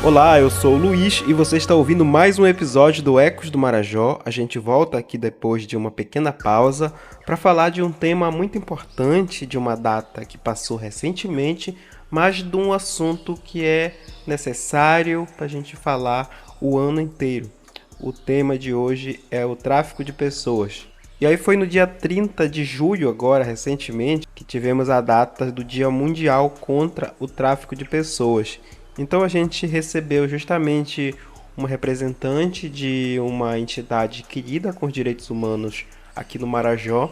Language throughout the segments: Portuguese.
Olá, eu sou o Luiz e você está ouvindo mais um episódio do Ecos do Marajó. A gente volta aqui depois de uma pequena pausa para falar de um tema muito importante, de uma data que passou recentemente, mas de um assunto que é necessário para a gente falar o ano inteiro. O tema de hoje é o tráfico de pessoas. E aí foi no dia 30 de julho, agora recentemente, que tivemos a data do Dia Mundial contra o Tráfico de Pessoas. Então a gente recebeu justamente uma representante de uma entidade querida com os direitos humanos aqui no Marajó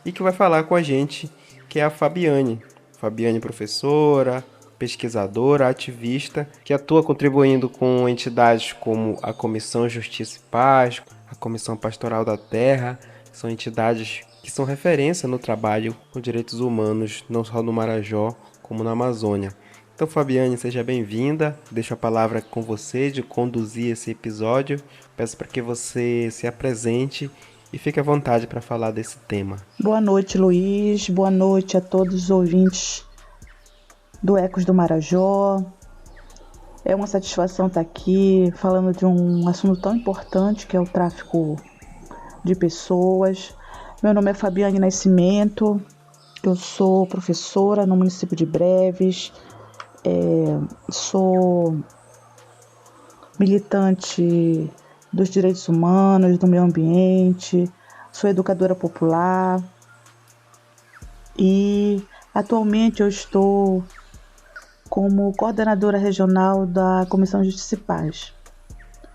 e que vai falar com a gente, que é a Fabiane. Fabiane, professora, pesquisadora, ativista, que atua contribuindo com entidades como a Comissão Justiça e Paz, a Comissão Pastoral da Terra, que são entidades que são referência no trabalho com direitos humanos, não só no Marajó, como na Amazônia. Então, Fabiane, seja bem-vinda. Deixo a palavra com você de conduzir esse episódio. Peço para que você se apresente e fique à vontade para falar desse tema. Boa noite, Luiz. Boa noite a todos os ouvintes do Ecos do Marajó. É uma satisfação estar aqui falando de um assunto tão importante que é o tráfico de pessoas. Meu nome é Fabiane Nascimento. Eu sou professora no município de Breves. Sou militante dos direitos humanos, do meio ambiente, sou educadora popular e atualmente eu estou como coordenadora regional da Comissão Justiça e Paz.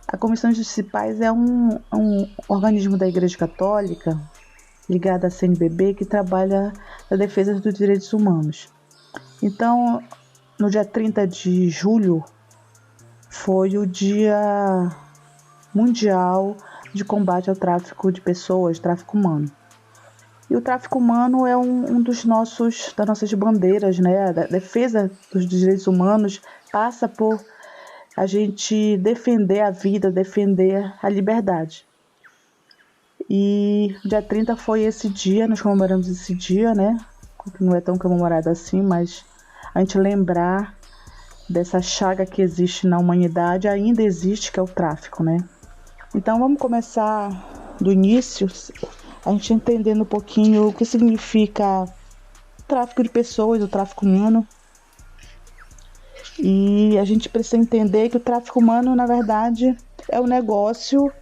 A Comissão Justiça e Paz é um organismo da Igreja Católica ligado à CNBB que trabalha na defesa dos direitos humanos. Então, no dia 30 de julho, foi o Dia Mundial de Combate ao Tráfico de Pessoas, tráfico humano. E o tráfico humano é um das nossas bandeiras, né? A defesa dos direitos humanos passa por a gente defender a vida, defender a liberdade. E dia 30 foi esse dia, nós comemoramos esse dia, né? Não é tão comemorado assim, mas a gente lembrar dessa chaga que existe na humanidade, ainda existe, que é o tráfico, né? Então vamos começar do início, a gente entendendo um pouquinho o que significa o tráfico de pessoas, o tráfico humano. E a gente precisa entender que o tráfico humano, na verdade, é um negócio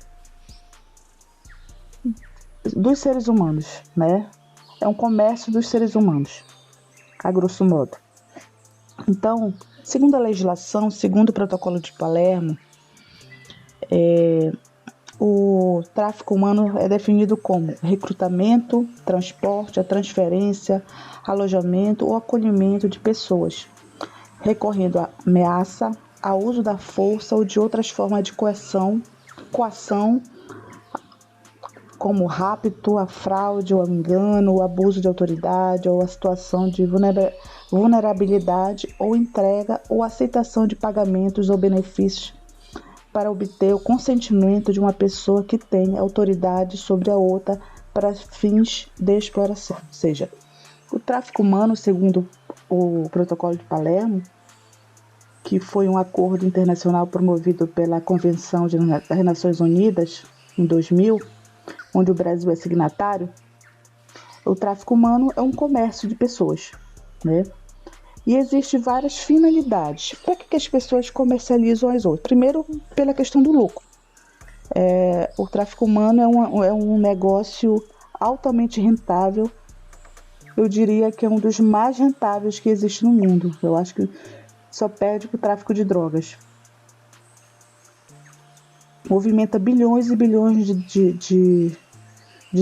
dos seres humanos, né? É um comércio dos seres humanos, a grosso modo. Então, segundo a legislação, segundo o protocolo de Palermo, o tráfico humano é definido como recrutamento, transporte, a transferência, alojamento ou acolhimento de pessoas, recorrendo à ameaça, ao uso da força ou de outras formas de coação, como o rapto, a fraude, o engano, o abuso de autoridade ou a situação de vulnerabilidade ou entrega ou aceitação de pagamentos ou benefícios para obter o consentimento de uma pessoa que tem autoridade sobre a outra para fins de exploração. Ou seja, o tráfico humano, segundo o Protocolo de Palermo, que foi um acordo internacional promovido pela Convenção das Nações Unidas em 2000, onde o Brasil é signatário, o tráfico humano é um comércio de pessoas, né? E existem várias finalidades. Para que as pessoas comercializam as outras? Primeiro, pela questão do lucro. O tráfico humano é um negócio altamente rentável. Eu diria que é um dos mais rentáveis que existe no mundo. Eu acho que só perde para o tráfico de drogas. Movimenta bilhões e bilhões de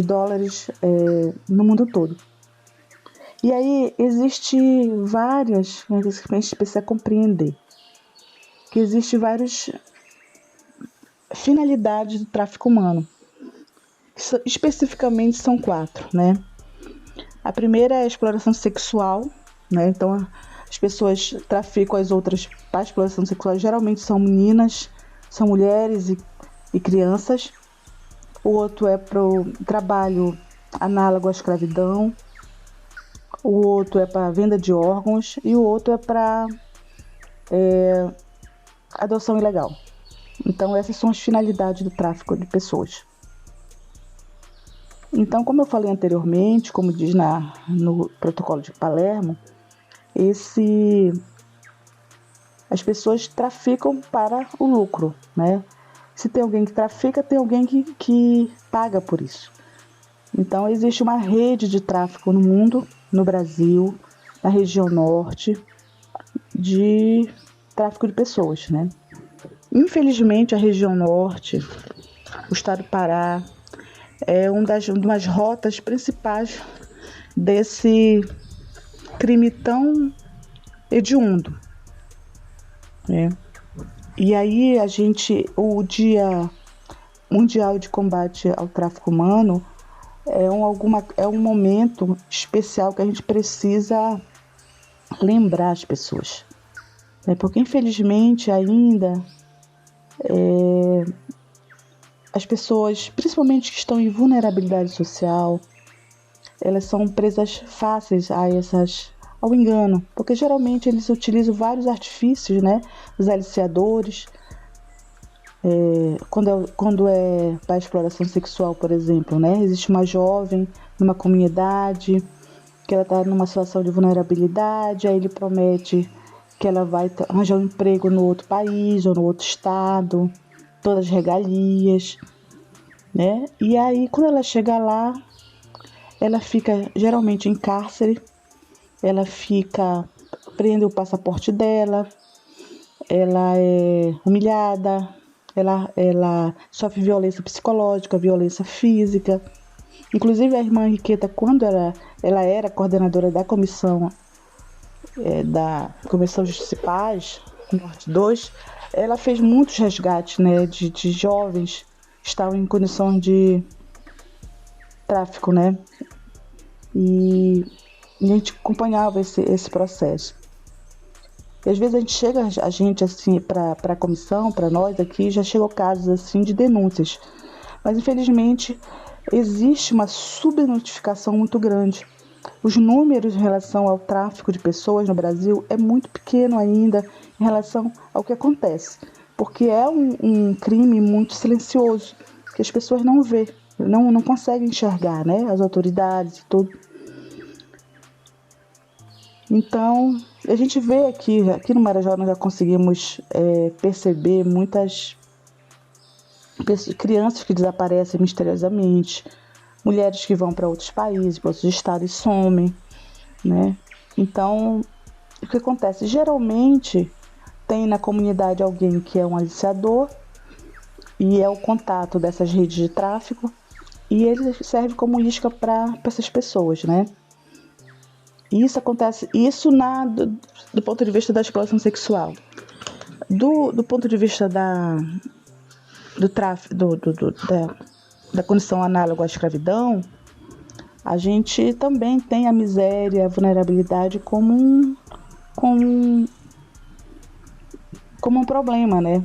dólares no mundo todo. E aí existe várias, a gente precisa compreender, que existe várias finalidades do tráfico humano. Especificamente são 4, né? A primeira é a exploração sexual, né? Então as pessoas traficam as outras para a exploração sexual, geralmente são meninas, são mulheres e crianças. O outro é para o trabalho análogo à escravidão. O outro é para venda de órgãos e o outro é para adoção ilegal. Então essas são as finalidades do tráfico de pessoas. Então, como eu falei anteriormente, como diz no protocolo de Palermo, as pessoas traficam para o lucro, né? Se tem alguém que trafica, tem alguém que paga por isso. Então, existe uma rede de tráfico no mundo, no Brasil, na região norte, de tráfico de pessoas, né? Infelizmente, a região norte, o estado do Pará, é uma das rotas principais desse crime tão hediondo, né? E aí o Dia Mundial de Combate ao Tráfico Humano é um momento especial que a gente precisa lembrar as pessoas, né? Porque infelizmente ainda as pessoas, principalmente que estão em vulnerabilidade social, elas são presas fáceis ao engano, porque geralmente eles utilizam vários artifícios, né? Os aliciadores, quando é para exploração sexual, por exemplo, né? Existe uma jovem numa comunidade que ela está numa situação de vulnerabilidade, aí ele promete que ela vai arranjar um emprego no outro país ou no outro estado, todas as regalias, né? E aí, quando ela chega lá, ela fica geralmente em cárcere, prende o passaporte dela, ela é humilhada, ela sofre violência psicológica, violência física. Inclusive, a irmã Henriqueta, quando ela era coordenadora da comissão Justiça e Paz, Norte 2, ela fez muitos resgates, né, de jovens que estavam em condição de tráfico, né? E a gente acompanhava esse processo. E às vezes a gente assim, para a comissão, para nós aqui, já chegou casos assim de denúncias. Mas infelizmente existe uma subnotificação muito grande. Os números em relação ao tráfico de pessoas no Brasil é muito pequeno ainda em relação ao que acontece. Porque é um crime muito silencioso, que as pessoas não vê, não conseguem enxergar, né? As autoridades e tudo. Então, a gente vê aqui no Marajó nós já conseguimos perceber muitas crianças que desaparecem misteriosamente, mulheres que vão para outros países, para outros estados e somem, né? Então, o que acontece? Geralmente, tem na comunidade alguém que é um aliciador e é o contato dessas redes de tráfico e ele serve como isca para essas pessoas, né? E isso acontece, do ponto de vista da exploração sexual. Do ponto de vista do tráfico, da condição análoga à escravidão, a gente também tem a miséria, a vulnerabilidade como um problema, né?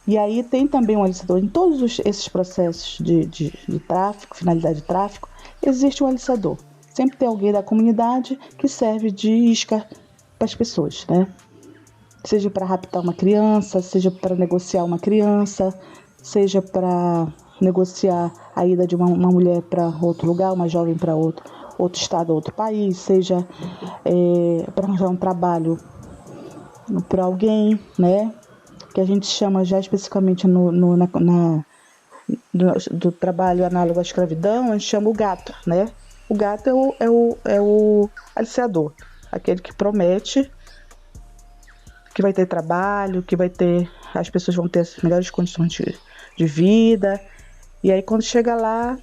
E aí tem também um aliciador. Em todos esses processos de tráfico, finalidade de tráfico, existe um aliciador. Sempre tem alguém da comunidade que serve de isca para as pessoas, né? Seja para raptar uma criança, seja para negociar uma criança, seja para negociar a ida de uma mulher para outro lugar, uma jovem para outro estado, outro país, seja para arranjar um trabalho para alguém, né? Que a gente chama já especificamente do trabalho análogo à escravidão, a gente chama o gato, né? O gato é o aliciador, aquele que promete que vai ter trabalho, as pessoas vão ter as melhores condições de vida. E aí quando chega lá,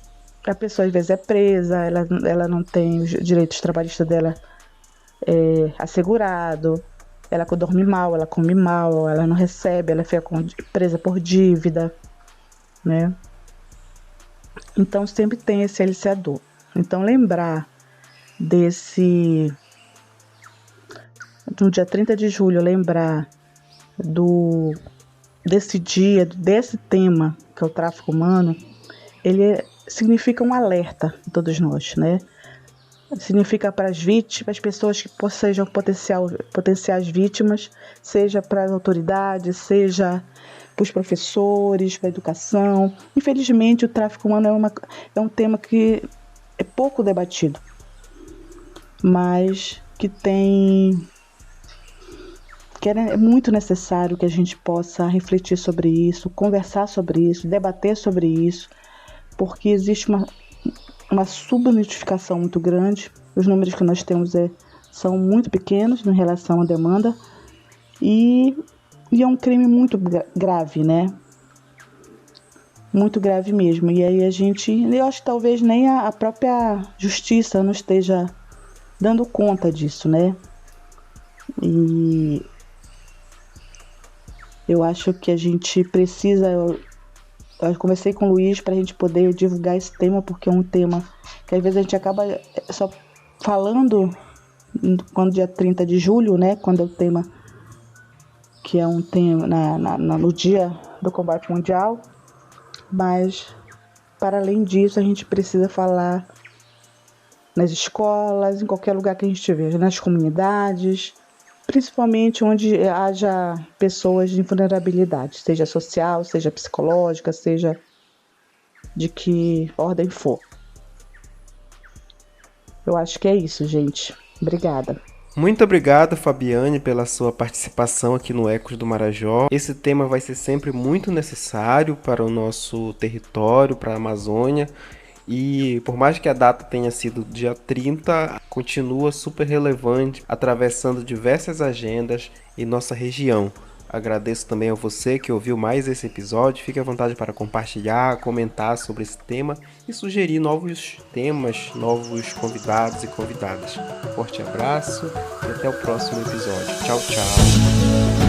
a pessoa às vezes é presa, ela não tem os direitos trabalhistas dela assegurado, ela dorme mal, ela come mal, ela não recebe, ela fica presa por dívida, né? Então sempre tem esse aliciador. Então lembrar no dia 30 de julho, lembrar desse dia, desse tema, que é o tráfico humano, ele significa um alerta a todos nós, né? significa para as vítimas, as pessoas que sejam potenciais vítimas, seja para as autoridades, seja para os professores, para a educação. Infelizmente, o tráfico humano é um tema que é pouco debatido, mas que é muito necessário que a gente possa refletir sobre isso, conversar sobre isso, debater sobre isso, porque existe uma subnotificação muito grande. Os números que nós temos são muito pequenos em relação à demanda e é um crime muito grave, né? Muito grave mesmo. E aí eu acho que talvez nem a própria justiça não esteja dando conta disso, né? E eu acho que a gente precisa... Eu conversei com o Luiz para a gente poder divulgar esse tema, porque é um tema que às vezes a gente acaba só falando quando dia 30 de julho, né? Quando é o tema que é um tema no dia do combate mundial. Mas, para além disso, a gente precisa falar nas escolas, em qualquer lugar que a gente estiver, nas comunidades, principalmente onde haja pessoas de vulnerabilidade, seja social, seja psicológica, seja de que ordem for. Eu acho que é isso, gente. Obrigada. Muito obrigado, Fabiane, pela sua participação aqui no Ecos do Marajó. Esse tema vai ser sempre muito necessário para o nosso território, para a Amazônia. E por mais que a data tenha sido dia 30, continua super relevante, atravessando diversas agendas em nossa região. Agradeço também a você que ouviu mais esse episódio. Fique à vontade para compartilhar, comentar sobre esse tema e sugerir novos temas, novos convidados e convidadas. Forte abraço e até o próximo episódio. Tchau, tchau.